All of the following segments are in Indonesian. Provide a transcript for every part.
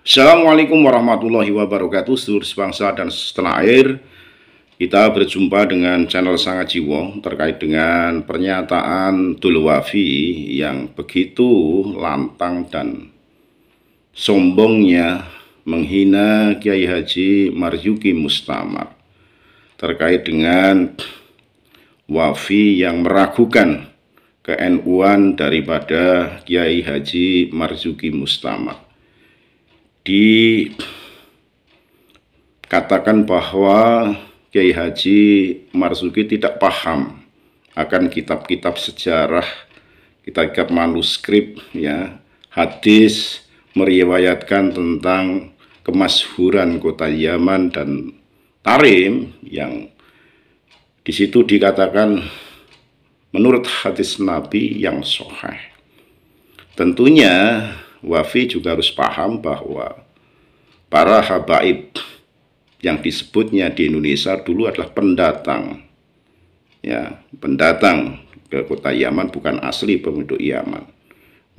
Assalamualaikum warahmatullahi wabarakatuh, seluruh sebangsa dan setanah air. Kita berjumpa dengan channel Sangat Jiwo terkait dengan pernyataan Dul Wafi yang begitu lantang dan sombongnya menghina Kiai Haji Marzuki Mustamar terkait dengan Wafi yang meragukan ke-NU-an daripada Kiai Haji Marzuki Mustamar. Dikatakan bahwa Kiai Haji Marzuki tidak paham akan kitab-kitab sejarah, kitab-kitab manuskrip, ya, hadis meriwayatkan tentang kemasyhuran kota Yaman dan Tarim, yang di situ dikatakan menurut hadis Nabi yang sahih. Tentunya Wafi juga harus paham bahwa para habaib yang disebutnya di Indonesia dulu adalah pendatang, ya, pendatang ke kota Yaman, bukan asli penduduk Yaman.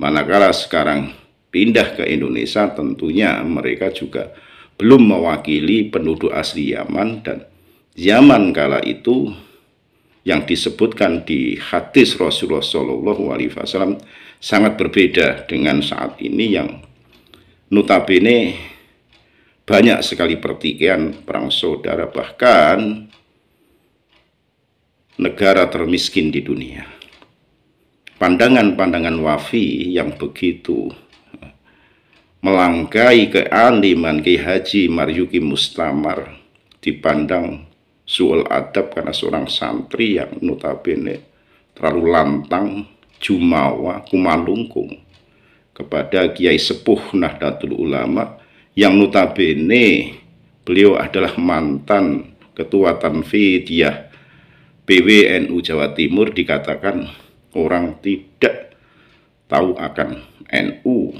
Manakala sekarang pindah ke Indonesia, tentunya mereka juga belum mewakili penduduk asli Yaman, dan zaman kala itu yang disebutkan di hadis Rasulullah SAW sangat berbeda dengan saat ini yang notabene banyak sekali pertikaian, perang saudara, bahkan negara termiskin di dunia. Pandangan-pandangan Wafi yang begitu melangkai kealiman Kiai Haji Marzuki Mustamar dipandang su'ul adab karena seorang santri yang notabene terlalu lantang, jumawa, kumalungkung kepada Kiai Sepuh Nahdlatul Ulama yang notabene beliau adalah mantan Ketua Tanfidiyah PWNU Jawa Timur. Dikatakan orang tidak tahu akan NU.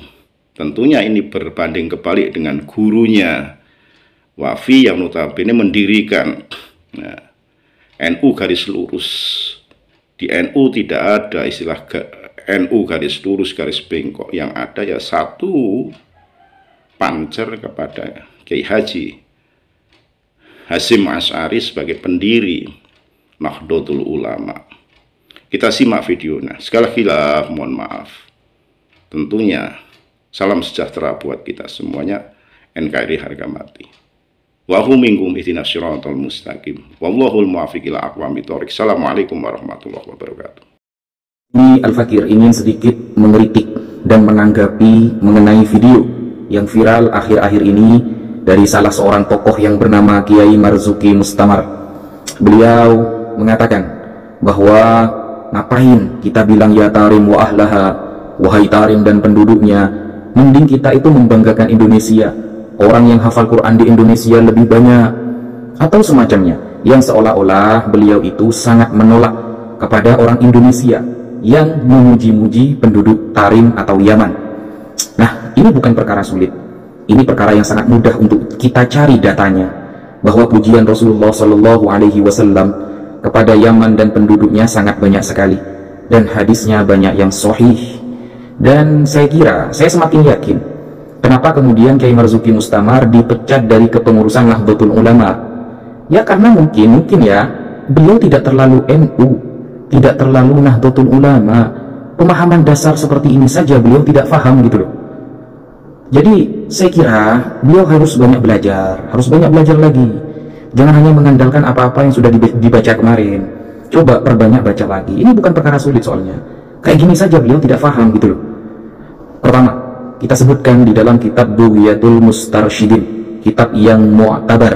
Tentunya ini berbanding kebalik dengan gurunya Wafi yang notabene mendirikan NU garis lurus. Di NU tidak ada istilah NU garis lurus, garis bengkok. Yang ada ya satu pancer kepada Kiai Haji Hasyim Asy'ari sebagai pendiri Nahdlatul Ulama. Kita simak videonya. Sekali lagi mohon maaf. Tentunya salam sejahtera buat kita semuanya. NKRI harga mati. Wa hum minkum ihdinas siratal mustaqim. Wallahul muwaffiq ila aqwamit thoriq. Assalamualaikum warahmatullahi wabarakatuh. Ini Al-Fakir ingin sedikit mengkritik dan menanggapi mengenai video yang viral akhir-akhir ini dari salah seorang tokoh yang bernama Kiai Marzuki Mustamar. Beliau mengatakan bahwa ngapain kita bilang ya Tarim wa ahlaha, wahai Tarim dan penduduknya, mending kita itu membanggakan Indonesia. Orang yang hafal Quran di Indonesia lebih banyak, atau semacamnya, yang seolah-olah beliau itu sangat menolak kepada orang Indonesia yang memuji-muji penduduk Tarim atau Yaman. Nah, ini bukan perkara sulit, ini perkara yang sangat mudah untuk kita cari datanya, bahwa pujian Rasulullah SAW kepada Yaman dan penduduknya sangat banyak sekali, dan hadisnya banyak yang sahih. Dan saya kira, saya semakin yakin kenapa kemudian Kiai Marzuki Mustamar dipecat dari kepengurusan Nahdlatul Ulama. Ya karena mungkin ya beliau tidak terlalu NU, tidak terlalu Nahdlatul Ulama. Pemahaman dasar seperti ini saja beliau tidak paham gitu loh. Jadi saya kira beliau harus banyak belajar lagi. Jangan hanya mengandalkan apa-apa yang sudah dibaca kemarin. Coba perbanyak baca lagi. Ini bukan perkara sulit soalnya. Kayak gini saja beliau tidak paham gitu loh. Pertama, kita sebutkan di dalam kitab Bughiyatul Mustarsyidin, kitab yang mu'tabar,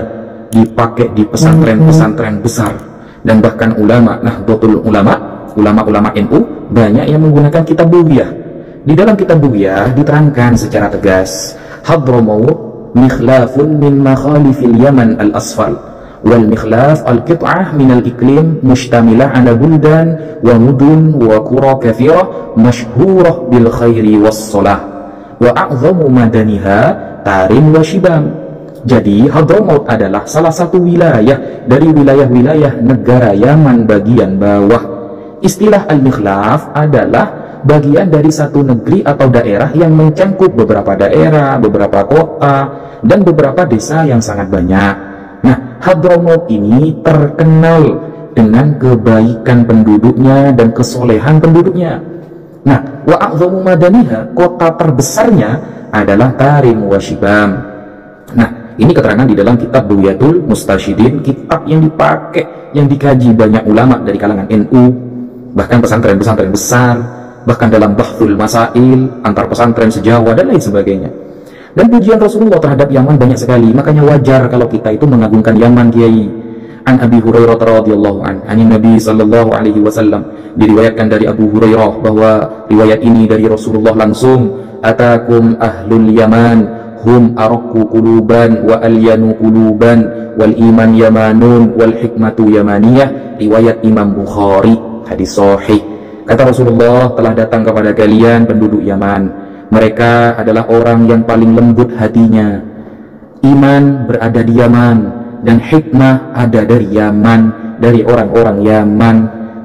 dipakai di pesantren-pesantren besar, dan bahkan ulama Nahdlatul Ulama, ulama-ulama NU banyak yang menggunakan kitab Bughiyah. Di dalam kitab Bughiyah diterangkan secara tegas, Hadramaut mikhlafun min makhalifil Yaman al-asfal, wal mikhlaf al-qit'ah min al-iklim mushtamilah ala buldan wa mudun wa qura kathirah masyhurah bil khairi was salah wa a'zamu madaniha Tarim wa Shibam. Jadi Hadramaut adalah salah satu wilayah dari wilayah-wilayah negara Yaman bagian bawah. Istilah al-mikhlaf adalah bagian dari satu negeri atau daerah yang mencangkup beberapa daerah, beberapa kota, dan beberapa desa yang sangat banyak. Nah, Hadramaut ini terkenal dengan kebaikan penduduknya dan kesolehan penduduknya. Nah, wa a'dhamu madaniha, kota terbesarnya adalah Tarim wa Shibam. Nah, ini keterangan di dalam kitab Bughyatul Mustasyidin, kitab yang dipakai, yang dikaji banyak ulama dari kalangan NU, bahkan pesantren-pesantren besar, bahkan dalam bahthul masail antar pesantren sejawa dan lain sebagainya. Dan pujian Rasulullah terhadap Yaman banyak sekali, makanya wajar kalau kita itu mengagungkan Yaman, Kiai. An Abi Hurairah radhiyallahu an Nabi sallallahu alaihi wasallam, diriwayatkan dari Abu Hurairah bahwa riwayat ini dari Rasulullah langsung, atakum ahlul Yaman hum araqu quluban wa alyanu quluban wal iman yamanun wal hikmatu yamaniyah, riwayat Imam Bukhari, hadis sahih. Kata Rasulullah, telah datang kepada kalian penduduk Yaman, mereka adalah orang yang paling lembut hatinya, iman berada di Yaman, dan hikmah ada dari Yaman, dari orang-orang Yaman.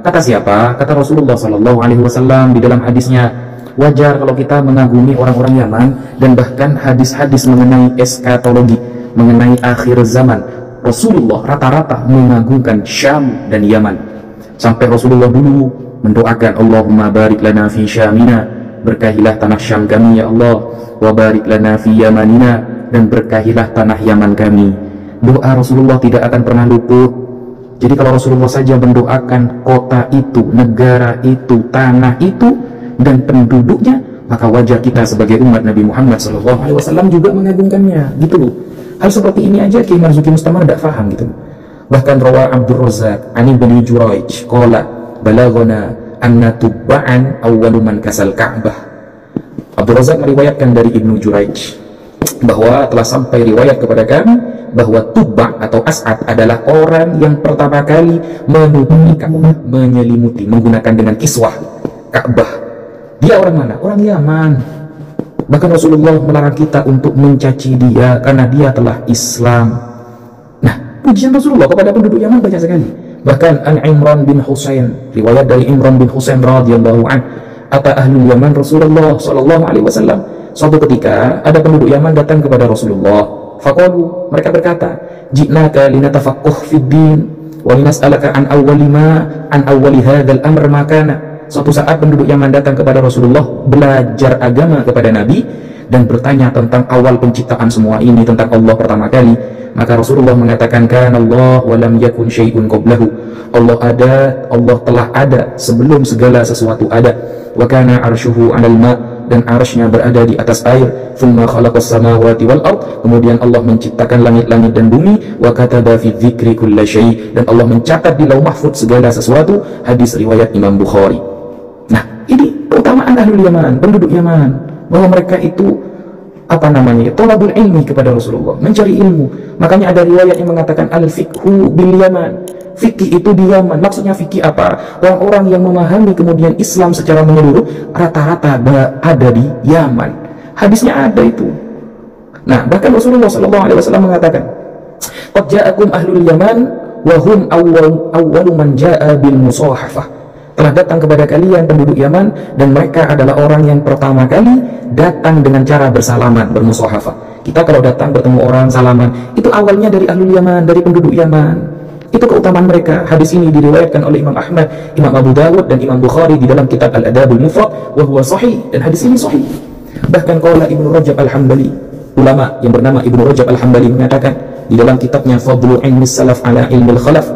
Kata siapa? Kata Rasulullah SAW di dalam hadisnya. Wajar kalau kita mengagumi orang-orang Yaman, dan bahkan hadis-hadis mengenai eskatologi, mengenai akhir zaman, Rasulullah rata-rata mengagungkan Syam dan Yaman. Sampai Rasulullah dulu mendoakan, Allahumma barik lana fi Syamina, berkahilah tanah Syam kami ya Allah, wa barik lana fi Yamanina, dan berkahilah tanah Yaman kami. Doa Rasulullah tidak akan pernah luput. Jadi kalau Rasulullah saja mendoakan kota itu, negara itu, tanah itu, dan penduduknya, maka wajar kita sebagai umat Nabi Muhammad SAW juga mengagungkannya, gitu loh. Hal seperti ini aja Kiai Marzuki Mustamar tidak paham, gitu. Bahkan rawa Abdul Razak Ani bin Juraij qala balagona anna tubba'an awwalu man kasal Ka'bah. Abdul Razak meriwayatkan dari Ibnu Juraij bahwa telah sampai riwayat kepada kami bahwa Tubba atau As'ad adalah orang yang pertama kali menutupi Ka'bah, menyelimuti, menggunakan dengan kiswah Ka'bah. Dia orang mana? Orang Yaman. Bahkan Rasulullah melarang kita untuk mencaci dia karena dia telah Islam. Nah, pujian Rasulullah kepada penduduk Yaman banyak sekali. Bahkan an Imran bin Husain, riwayat dari Imran bin Husain radhiyallahu an, ata ahlul Yaman Rasulullah sallallahu alaihi wasallam. Suatu ketika ada penduduk Yaman datang kepada Rasulullah. Faqalu, mereka berkata, ji'naka linatafaqquh fid din wa linas'alaka an awwali hadzal amr ma kana. Suatu saat penduduk Yaman datang kepada Rasulullah belajar agama kepada Nabi dan bertanya tentang awal penciptaan semua ini, tentang Allah pertama kali. Maka Rasulullah mengatakan, kana Allah wa lam yakun syai'un qablahu. Allah ada, Allah telah ada sebelum segala sesuatu ada. Wa kana arshuhu 'alal ma', dan arsy-Nya berada di atas air. Tsumma khalaqas samawati wal ard, kemudian Allah menciptakan langit-langit dan bumi. Wa kataba fi dzikri kulli syai', dan Allah mencatat di Lauh Mahfuz segala sesuatu. Hadis riwayat Imam Bukhari. Nah, ini keutamaan ahlul Yaman, penduduk Yaman, bahwa mereka itu thalabul ilmi kepada Rasulullah, mencari ilmu. Makanya ada riwayat yang mengatakan al-fiqhu bil Yaman, fikih itu di Yaman. Maksudnya fikih apa? Orang-orang yang memahami kemudian Islam secara menyeluruh rata-rata ada di Yaman. Hadisnya ada itu. Nah, bahkan Rasulullah SAW mengatakan, qad ja'akum ahlul Yaman wa hum awwalu man ja'a bil musahafah. Telah datang kepada kalian penduduk Yaman, dan mereka adalah orang yang pertama kali datang dengan cara bersalaman, bermusahafah. Kita kalau datang bertemu orang salaman, itu awalnya dari ahlul Yaman, dari penduduk Yaman. Itu keutamaan mereka. Hadis ini diriwayatkan oleh Imam Ahmad, Imam Abu Dawud, dan Imam Bukhari di dalam kitab Al-Adabul Mufrad, wa huwa sahih, dan hadis ini sahih. Bahkan qala Ibnu Rajab Al-Hambali, ulama yang bernama Ibnu Rajab Al-Hambali mengatakan di dalam kitabnya Fadlu Ilmi Salaf ala Ilmil Khalaf,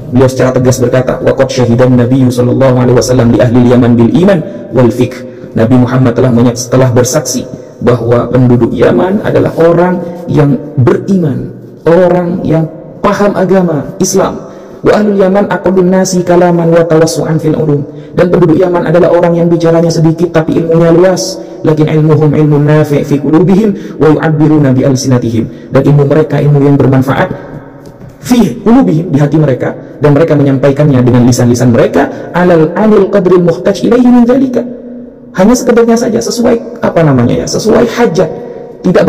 beliau secara tegas berkata, waqad syahidan Nabi sallallahu alaihi wasallam li ahli Yaman bil iman wal fiqh. Nabi Muhammad telah bersaksi bahwa penduduk Yaman adalah orang yang beriman, orang yang paham agama Islam. Wa ahlul Yaman aqallun nasi kalaman wa tawassu'an fil ulum. Dan penduduk Yaman adalah orang yang bicaranya sedikit tapi ilmunya luas. Lakin ilmuhum ilmun nafi' fi qulubihim wa yu'abbiruna bi alsinatihim. Dan ilmu mereka ilmu yang bermanfaat fi qulubihim, di hati mereka, dan mereka menyampaikannya dengan lisan-lisan mereka alal qadril muhtaj ilaihi min dzalika. Hanya sekedarnya saja, sesuai sesuai hajat, tidak